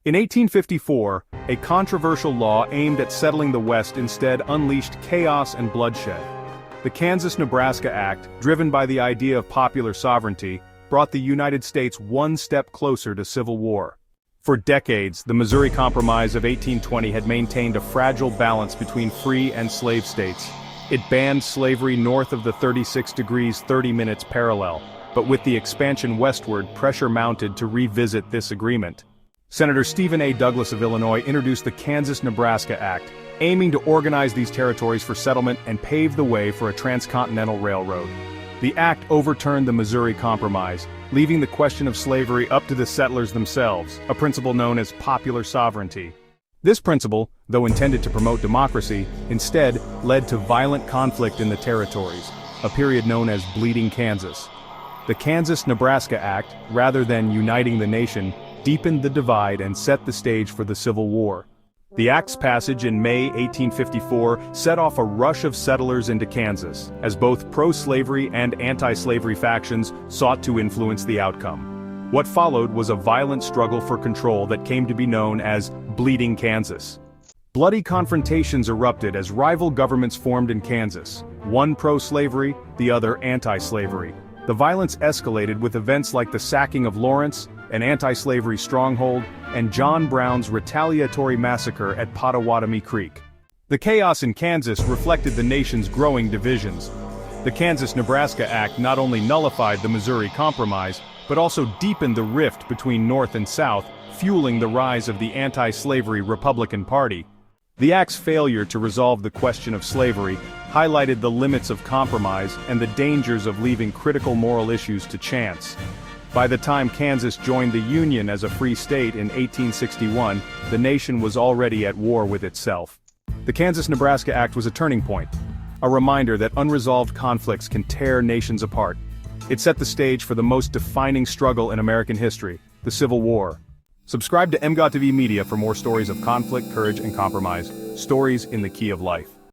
In 1854, a controversial law aimed at settling the West instead unleashed chaos and bloodshed. The Kansas-Nebraska Act, driven by the idea of popular sovereignty, brought the United States one step closer to civil war. For decades, the Missouri Compromise of 1820 had maintained a fragile balance between free and slave states. It banned slavery north of the 36 degrees 30 minutes parallel, but with the expansion westward, pressure mounted to revisit this agreement. Senator Stephen A. Douglas of Illinois introduced the Kansas-Nebraska Act, aiming to organize these territories for settlement and pave the way for a transcontinental railroad. The act overturned the Missouri Compromise, leaving the question of slavery up to the settlers themselves, a principle known as popular sovereignty. This principle, though intended to promote democracy, instead led to violent conflict in the territories, a period known as Bleeding Kansas. The Kansas-Nebraska Act, rather than uniting the nation, deepened the divide and set the stage for the Civil War. The Act's passage in May 1854 set off a rush of settlers into Kansas, as both pro-slavery and anti-slavery factions sought to influence the outcome. What followed was a violent struggle for control that came to be known as Bleeding Kansas. Bloody confrontations erupted as rival governments formed in Kansas, one pro-slavery, the other anti-slavery. The violence escalated with events like the sacking of Lawrence, an anti-slavery stronghold, and John Brown's retaliatory massacre at Pottawatomie Creek. The chaos in Kansas reflected the nation's growing divisions. The Kansas-Nebraska Act not only nullified the Missouri Compromise, but also deepened the rift between North and South, fueling the rise of the anti-slavery Republican Party. The Act's failure to resolve the question of slavery highlighted the limits of compromise and the dangers of leaving critical moral issues to chance. By the time Kansas joined the Union as a free state in 1861, the nation was already at war with itself. The Kansas-Nebraska Act was a turning point, a reminder that unresolved conflicts can tear nations apart. It set the stage for the most defining struggle in American history, the Civil War. Subscribe to Emgotvmedia for more stories of conflict, courage, and compromise, stories in the key of life.